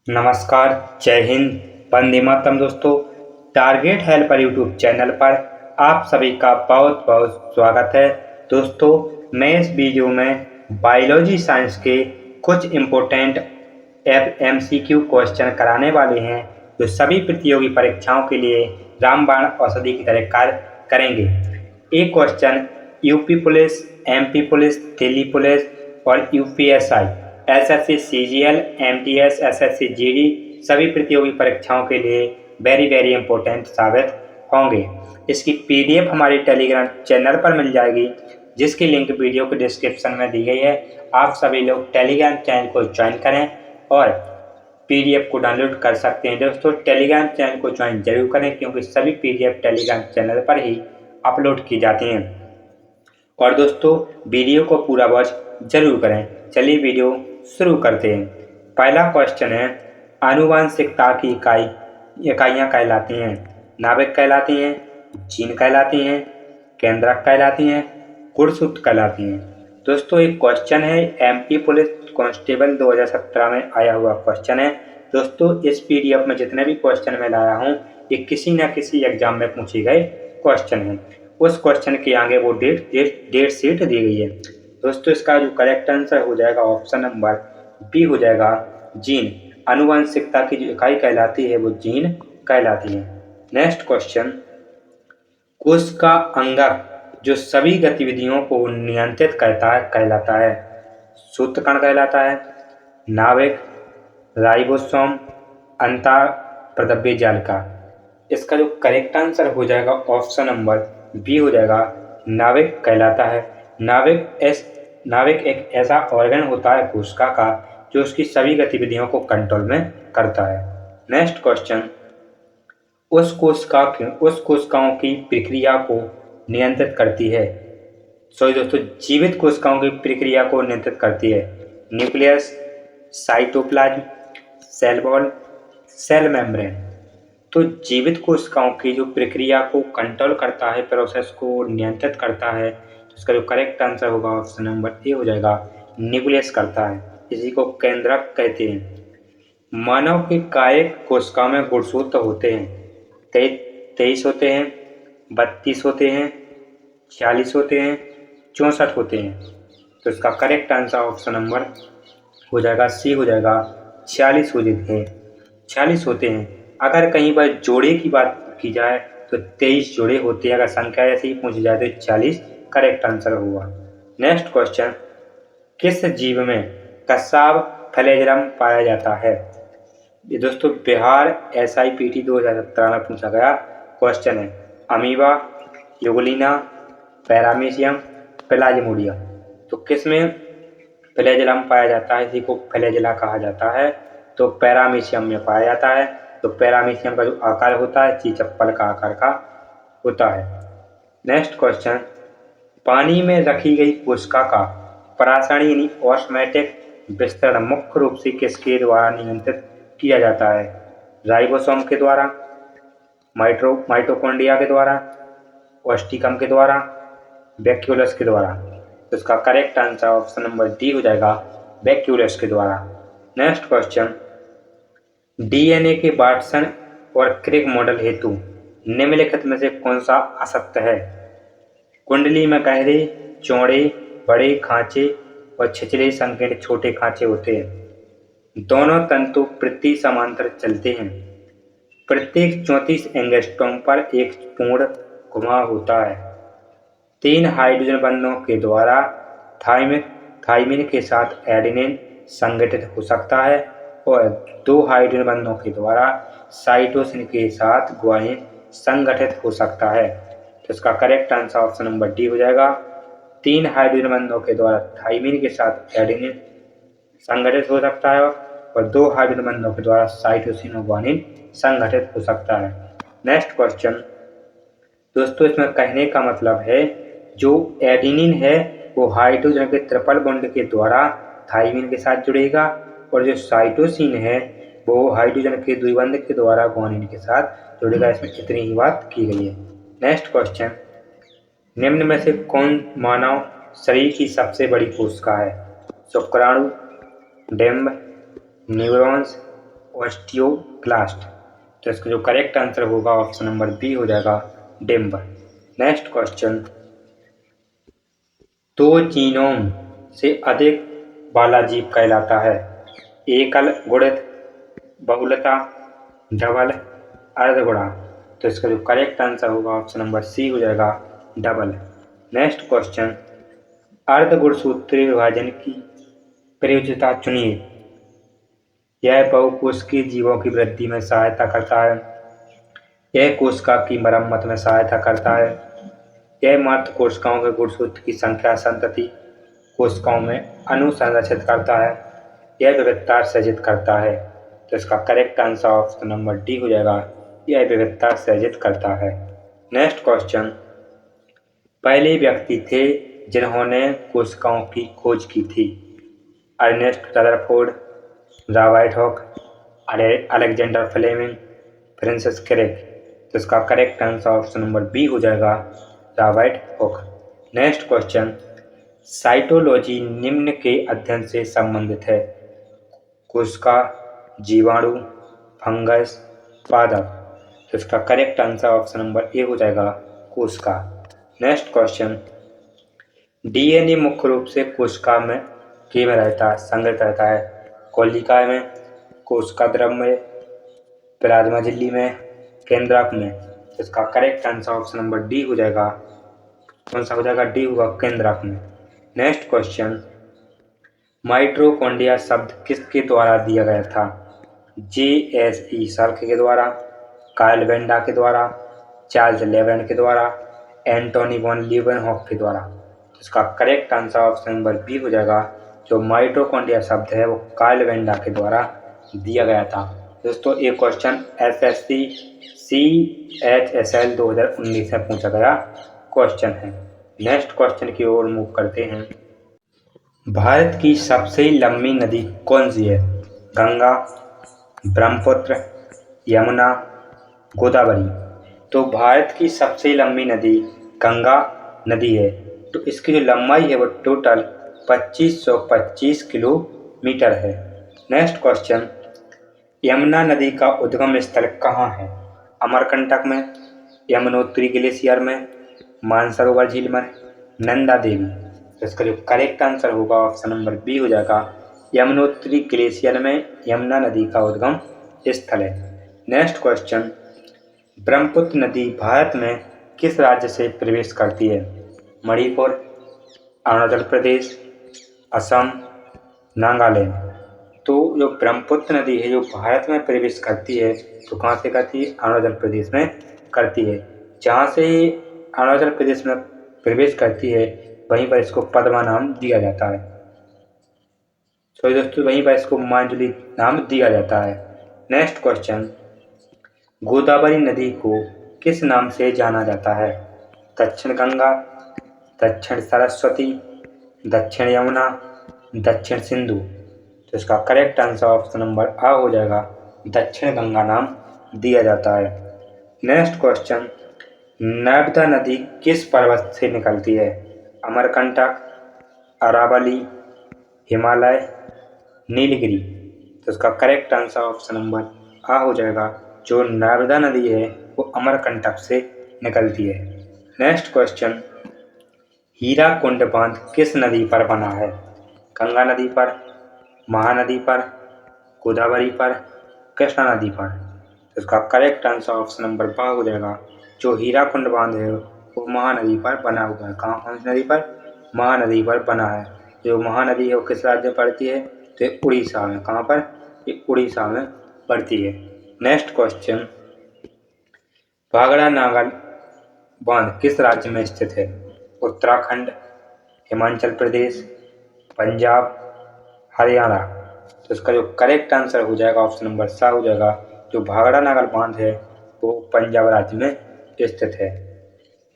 नमस्कार, जय हिंद, वंदे मातरम दोस्तों। टारगेट हेल्पर यूट्यूब चैनल पर आप सभी का बहुत बहुत स्वागत है। दोस्तों, मैं इस वीडियो में बायोलॉजी साइंस के कुछ इम्पोर्टेंट MCQ क्वेश्चन कराने वाले हैं जो सभी प्रतियोगी परीक्षाओं के लिए रामबाण औषधि की तरह कार्य करेंगे। एक question UP police, MP police, Delhi police और UPSI, SSC CGL, MTS, SSC GD सभी प्रतियोगी परीक्षाओं के लिए वेरी इंपॉर्टेंट साबित होंगे। इसकी PDF हमारे टेलीग्राम चैनल पर मिल जाएगी, जिसकी लिंक वीडियो के डिस्क्रिप्शन में दी गई है। आप सभी लोग टेलीग्राम चैनल को ज्वाइन करें और PDF को डाउनलोड कर सकते हैं। दोस्तों, टेलीग्राम चैनल को ज्वाइन जरूर करें क्योंकि सभी PDF टेलीग्राम चैनल पर ही अपलोड की जाती हैं। और दोस्तों, वीडियो को पूरा वॉच जरूर करें। चलिए वीडियो शुरू करते हैं। पहला क्वेश्चन है, आनुवंशिकता की इकाइयाँ कहलाती हैं। नाभिक कहलाती हैं, जीन कहलाती हैं, केंद्रक कहलाती हैं, गुणसूत्र कहलाती हैं। दोस्तों, एक क्वेश्चन है MP पुलिस कांस्टेबल 2017 में आया हुआ क्वेश्चन है। दोस्तों, इस PDF में जितने भी क्वेश्चन मैं लाया हूँ ये किसी न किसी एग्जाम में पूछे गए क्वेश्चन हैं। उस क्वेश्चन के आगे वो डेट शीट दी गई है। दोस्तों, इसका जो करेक्ट आंसर हो जाएगा ऑप्शन नंबर बी हो जाएगा, जीन। आनुवंशिकता की जो इकाई कहलाती है वो जीन कहलाती है। नेक्स्ट क्वेश्चन, कोश का अंगक जो सभी गतिविधियों को नियंत्रित करता है कहलाता है। सूत्रकण कहलाता है, नाभिक, राइबोसोम, अंतःप्रद्रव्य जालिका। इसका जो करेक्ट आंसर हो जाएगा ऑप्शन नंबर बी हो जाएगा, नाभिक कहलाता है। नाभिक एक ऐसा ऑर्गन होता है कोशिका का जो उसकी सभी गतिविधियों को कंट्रोल में करता है। नेक्स्ट क्वेश्चन, उस कोशिकाओं की प्रक्रिया को नियंत्रित करती है। सॉरी दोस्तों, जीवित कोशिकाओं की प्रक्रिया को नियंत्रित करती है। Nucleus, cytoplasm, cell wall, cell membrane. तो जीवित कोशिकाओं की जो प्रक्रिया को कंट्रोल करता है, प्रोसेस को नियंत्रित करता है, तो इसका जो करेक्ट आंसर होगा ऑप्शन नंबर ए हो जाएगा, न्यूक्लियस करता है। इसी को केंद्रक कहते हैं। मानव के कायिक कोशिकाओं में गुणसूत्र होते हैं। 23 होते हैं, 32 होते हैं, 46 होते हैं, 64 होते हैं। तो इसका करेक्ट आंसर ऑप्शन नंबर हो जाएगा सी हो जाएगा, 46 हो जाते हैं, 46 होते हैं। अगर कहीं पर जोड़े की बात की जाए तो 23 जोड़े होते हैं। अगर संख्या ऐसे ही पूछी जाए तो 40 करेक्ट आंसर होगा। नेक्स्ट क्वेश्चन, किस जीव में कसाव फ्लैजेलम पाया जाता है। ये दोस्तों बिहार SIPT 2017 में पूछा गया क्वेश्चन है। Amoeba, Euglena, paramecium, Plasmodium. तो किसमें फ्लैजेलम पाया जाता है, इसी को फ्लैजेला कहा जाता है। तो पैरामीशियम में पाया जाता है। तो पैरामीशियम का जो आकार होता है चप्पल का आकार का होता है। नेक्स्ट क्वेश्चन, पानी में रखी गई कोशिका का परासरणी यानी ऑस्मोटिक विस्तरण मुख्य रूप से किसके द्वारा नियंत्रित किया जाता है। राइबोसोम के द्वारा, माइटोकॉन्ड्रिया के द्वारा, ऑस्टिकम के द्वारा, वैक्यूलस के द्वारा। तो इसका correct answer option number D हो जाएगा, वैक्यूलस के द्वारा। नेक्स्ट क्वेश्चन, DNA के वाटसन और क्रिक मॉडल हेतु निम्नलिखित में से कौन सा असत्य है। कुंडली में गहरे, चौड़े, बड़े खांचे और छिछले संकीर्ण छोटे खांचे होते हैं। दोनों तंतु प्रति समांतर चलते हैं। प्रत्येक 34 एंगस्ट्रॉम पर एक पूर्ण घुमाव होता है। 3 हाइड्रोजन बंधों के द्वारा थाइमिन के साथ एडेनिन संगठित हो सकता है और 2 हाइड्रोजन बंधों के द्वारा साइटोसिन के साथ ग्वानिन संगठित हो सकता है। तो इसका correct answer option number D हो जाएगा। 3 हाइड्रोजन बंधों के द्वारा थाइमिन के साथ एडेनिन संगठित हो सकता है और 2 हाइड्रोजन बंधों के द्वारा साइटोसिन और ग्वानिन संगठित हो सकता है। नेक्स्ट क्वेश्चन, दोस्तों इसमें कहने का मतलब है जो एडेनिन है वो हाइड्रोजन के ट्रिपल बॉन्ड के द्वारा थाइमिन के साथ जुड़ेगा और जो साइटोसिन है वो हाइड्रोजन के द्विबंध के द्वारा ग्वानिन के साथ जुड़ेगा। इसमें इतनी ही बात की गई है। नेक्स्ट क्वेश्चन, निम्न में से कौन मानव शरीर की सबसे बड़ी कोशिका है। शुक्राणु, डिंब, न्यूरॉन्स, ऑस्टियोक्लास्ट। तो इसका जो करेक्ट आंसर होगा ऑप्शन नंबर बी हो जाएगा डिम्ब। नेक्स्ट क्वेश्चन, दो जीनोम से अधिक वाला जीव कहलाता है? एकल, गुणित, बहुलता, डबल, अर्धगुणा। तो इसका जो करेक्ट आंसर होगा ऑप्शन नंबर सी हो जाएगा डबल। नेक्स्ट क्वेश्चन, अर्धगुणसूत्रीय विभाजन की प्रयोज्यता चुनिए। यह बहुकोशिकीय जीवों की वृद्धि में सहायता करता है, यह कोशिका की मरम्मत में सहायता करता है, यह मात्र कोशिकाओं के गुणसूत्र की संख्या संतति कोशिकाओं में अनुसंरक्षित करता है, यह विविधता सृजित करता है। तो इसका correct answer option number D हो जाएगा, यह विविधता सृजित करता है। नेक्स्ट क्वेश्चन, पहले व्यक्ति थे जिन्होंने कोशिकाओं की खोज की थी? Ernest Rutherford, Robert Hooke, Alexander Fleming, Francis Crick. तो इसका correct answer option number B हो जाएगा Robert Hooke. Next question, cytology निम्न के अध्ययन से संबंधित है? कोशिका, जीवाणु, फंगस, पादप। तो इसका correct answer option number A हो जाएगा कोशिका। नेक्स्ट क्वेश्चन, डीएनए मुख्य रूप से कोशिका में रहता है, संग्रहित रहता है? कोशिका में, कोशिका द्रव में, प्लाज्मा झिल्ली में, केंद्रक में। तो इसका correct answer option number D हो जाएगा। कौन सा हो जाएगा? डी होगा, केंद्रक में। नेक्स्ट क्वेश्चन, माइटोकॉन्ड्रिया शब्द किसके द्वारा दिया गया था? जे.एस.ई. साल्क के द्वारा, कार्ल वेंडा के द्वारा, चार्ल्स लेवेन के द्वारा, एंटोनी वॉन लीeuwenhoek के द्वारा। इसका correct answer option number B हो जाएगा। जो माइटोकॉन्ड्रिया शब्द है वो कार्ल वेंडा के द्वारा दिया गया था। दोस्तों, ये क्वेश्चन एसएससी CHSL 2019 में पूछा गया क्वेश्चन है। नेक्स्ट क्वेश्चन की ओर मूव करते हैं। भारत की सबसे लंबी नदी कौन सी है? गंगा, ब्रह्मपुत्र, यमुना, गोदावरी। तो भारत की सबसे लंबी नदी गंगा नदी है। तो इसकी जो लंबाई है वो टोटल 2525 किलोमीटर है। नेक्स्ट क्वेश्चन, यमुना नदी का उद्गम स्थल कहाँ है? अमरकंटक में, यमुनोत्री ग्लेशियर में, मानसरोवर झील में, नंदा देवी। तो इसका जो करेक्ट आंसर होगा ऑप्शन नंबर बी हो जाएगा, यमुनोत्री ग्लेशियर में यमुना नदी का उद्गम स्थल है। नेक्स्ट क्वेश्चन, ब्रह्मपुत्र नदी भारत में किस राज्य से प्रवेश करती है? मणिपुर, अरुणाचल प्रदेश, असम, नागालैंड। तो जो ब्रह्मपुत्र नदी है जो भारत में प्रवेश करती है तो कहाँ से करती है? अरुणाचल प्रदेश में करती है। जहाँ से अरुणाचल प्रदेश में प्रवेश करती है वहीं पर इसको पद्मा नाम दिया जाता है। तो दोस्तों, वहीं पर इसको मांजुली नाम दिया जाता है। नेक्स्ट क्वेश्चन, गोदावरी नदी को किस नाम से जाना जाता है? दक्षिण गंगा, दक्षिण सरस्वती, दक्षिण यमुना, दक्षिण सिंधु। तो इसका करेक्ट आंसर ऑप्शन नंबर आ हो जाएगा, दक्षिण गंगा नाम दिया जाता है। नेक्स्ट क्वेश्चन, नर्मदा नदी किस पर्वत से निकलती है? अमरकंटक, अरावली, हिमालय, नीलगिरी। तो इसका करेक्ट आंसर ऑप्शन नंबर आ हो जाएगा। जो नर्मदा नदी है वो अमरकंटक से निकलती है। नेक्स्ट क्वेश्चन, हीराकुंड बांध किस नदी पर बना है? गंगा नदी पर, महानदी पर, गोदावरी पर, कृष्णा नदी पर। तो इसका करेक्ट आंसर ऑप्शन नंबर बा हो जाएगा। जो हीराकुंड बांध है वो महानदी पर बना हुआ है। कहाँ, कौन सी नदी पर? महानदी पर बना है। जो महानदी है वो किस राज्य में पड़ती है? तो ये उड़ीसा में। कहाँ पर? ये उड़ीसा में पड़ती है। नेक्स्ट क्वेश्चन, भाखड़ा नागल बांध किस राज्य में स्थित है? उत्तराखंड, हिमाचल प्रदेश, पंजाब, हरियाणा। तो इसका जो करेक्ट आंसर हो जाएगा ऑप्शन नंबर सा हो जाएगा। जो भाखड़ा नागल बांध है वो पंजाब राज्य में स्थित है।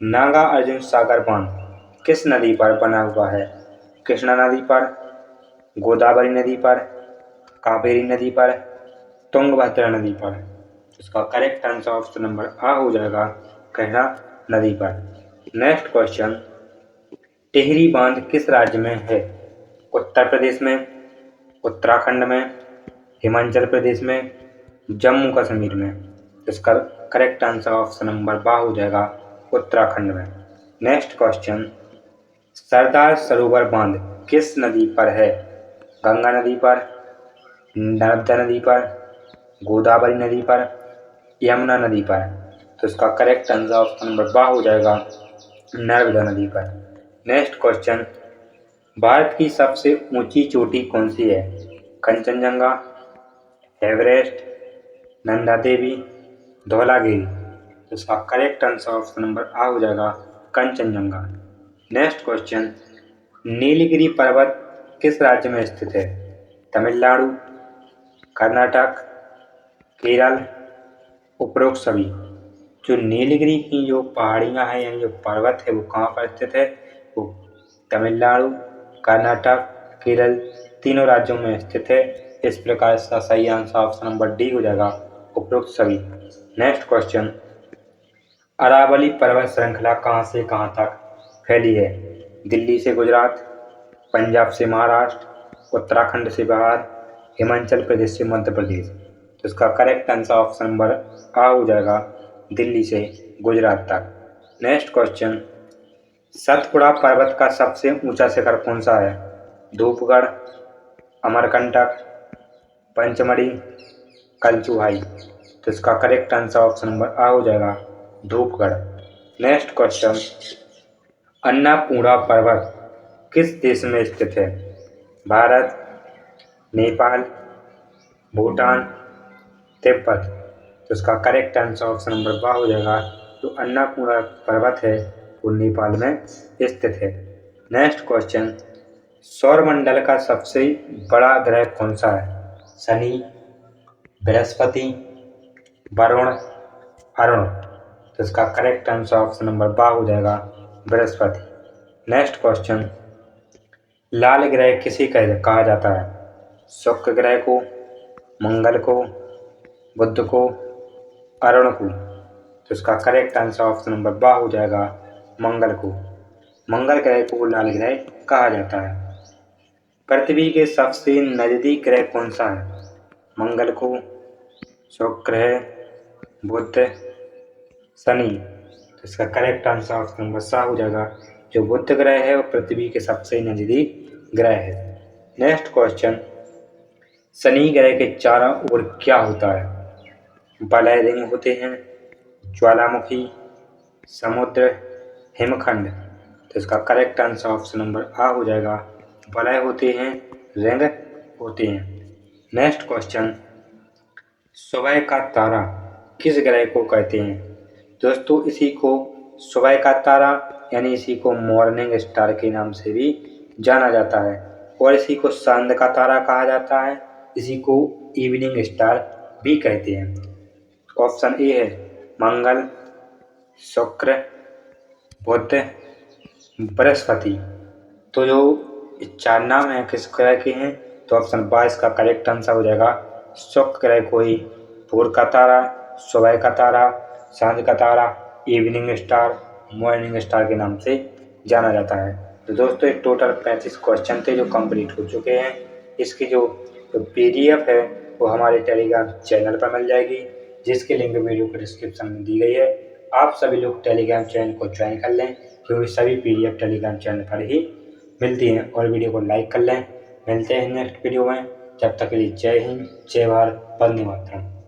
नागा अर्जुन सागर बांध किस नदी पर बना हुआ है? कृष्णा नदी पर, गोदावरी नदी पर, कावेरी नदी पर, तुंगभद्रा नदी पर। इसका करेक्ट आंसर ऑप्शन नंबर आ हो जाएगा, कृष्णा नदी पर। नेक्स्ट क्वेश्चन, टिहरी बांध किस राज्य में है? उत्तर प्रदेश में, उत्तराखंड में, हिमाचल प्रदेश में, जम्मू कश्मीर में। इसका करेक्ट आंसर ऑप्शन नंबर बा हो जाएगा उत्तराखंड में। नेक्स्ट क्वेश्चन, सरदार सरोवर बांध किस नदी पर है? गंगा नदी पर, नर्मदा नदी पर, गोदावरी नदी पर, यमुना नदी पर। तो इसका करेक्ट आंसर ऑप्शन नंबर बा हो जाएगा नर्मदा नदी पर। नेक्स्ट क्वेश्चन, भारत की सबसे ऊंची चोटी कौन सी है? कंचनजंगा, एवरेस्ट, नंदा देवी, धौलागिरी। तो इसका करेक्ट आंसर ऑप्शन नंबर आ हो जाएगा कंचनजंगा। नेक्स्ट क्वेश्चन, नीलगिरी पर्वत किस राज्य में स्थित है? तमिलनाडु, कर्नाटक, केरल, उपरोक्त सभी। जो नीलगिरी की जो पहाड़ियाँ हैं यानी जो पर्वत है वो कहाँ पर स्थित है? वो तमिलनाडु, कर्नाटक, केरल तीनों राज्यों में स्थित है। इस प्रकार इसका सही आंसर ऑप्शन नंबर डी हो जाएगा उपरोक्त सभी। नेक्स्ट क्वेश्चन, अरावली पर्वत श्रृंखला कहाँ से कहाँ तक फैली है? दिल्ली से गुजरात, पंजाब से महाराष्ट्र, उत्तराखंड से बिहार, हिमाचल प्रदेश से मध्य प्रदेश। तो इसका करेक्ट आंसर ऑप्शन नंबर आ हो जाएगा दिल्ली से गुजरात तक। नेक्स्ट क्वेश्चन, सतपुड़ा पर्वत का सबसे ऊंचा शिखर कौन सा है? धूपगढ़, अमरकंटक, पंचमढ़ी, कलचुहाई। तो इसका करेक्ट आंसर ऑप्शन नंबर आ हो जाएगा धूपगढ़। नेक्स्ट क्वेश्चन, अन्नपूर्णा पर्वत किस देश में स्थित है? भारत, नेपाल, भूटान, तिब्बत। तो इसका करेक्ट आंसर ऑप्शन नंबर बा हो जाएगा जो अन्नपूर्णा पर्वत है वो नेपाल में स्थित है। नेक्स्ट क्वेश्चन, सौरमंडल का सबसे बड़ा ग्रह कौन सा है? शनि, बृहस्पति, वरुण, अरुण। तो इसका करेक्ट आंसर ऑप्शन नंबर बा हो जाएगा बृहस्पति। नेक्स्ट क्वेश्चन, लाल ग्रह किसे कहा जाता है? शुक्र ग्रह को, मंगल को, बुध को, अरुण को। तो इसका करेक्ट आंसर ऑप्शन नंबर बा हो जाएगा मंगल को। मंगल ग्रह को लाल ग्रह कहा जाता है। पृथ्वी के सबसे नजदीक ग्रह कौन सा है? मंगल को, शुक्र ग्रह, बुध, शनि। तो इसका करेक्ट आंसर ऑप्शन नंबर सा हो जाएगा जो बुध ग्रह है वो पृथ्वी के सबसे नजदीक ग्रह है। नेक्स्ट क्वेश्चन, शनि ग्रह के चारों ओर क्या होता है? वलय रिंग होते हैं, ज्वालामुखी, समुद्र, हिमखंड। तो इसका करेक्ट आंसर ऑप्शन नंबर आ हो जाएगा वलय होते हैं, रिंग होते हैं। नेक्स्ट क्वेश्चन, सुबह का तारा किस ग्रह को कहते हैं? दोस्तों इसी को सुबह का तारा यानी इसी को मॉर्निंग स्टार के नाम से भी जाना जाता है और इसी को चांद का तारा कहा जाता है, इसी को इवनिंग स्टार भी कहते हैं। ऑप्शन ए है मंगल, शुक्र, बुध, बृहस्पति। तो जो चार नाम है किस ग्रह के हैं? तो ऑप्शन बा इसका करेक्ट आंसर हो जाएगा शुक्र ग्रह को ही भोर का तारा, सुबह का तारा, सांझ का तारा, इवनिंग स्टार, मॉर्निंग स्टार के नाम से जाना जाता है। तो दोस्तों एक टोटल 35 क्वेश्चन थे जो कंप्लीट हो चुके हैं। इसकी जो PDF है वो हमारे टेलीग्राम चैनल पर मिल जाएगी जिसकी लिंक वीडियो के डिस्क्रिप्शन में दी गई है। आप सभी लोग टेलीग्राम चैनल को ज्वाइन कर लें क्योंकि सभी PDF टेलीग्राम चैनल पर ही मिलती हैं और वीडियो को लाइक कर लें। मिलते हैं नेक्स्ट वीडियो में, जब तक के लिए जय हिंद, जय भारत, वंदे मातरम।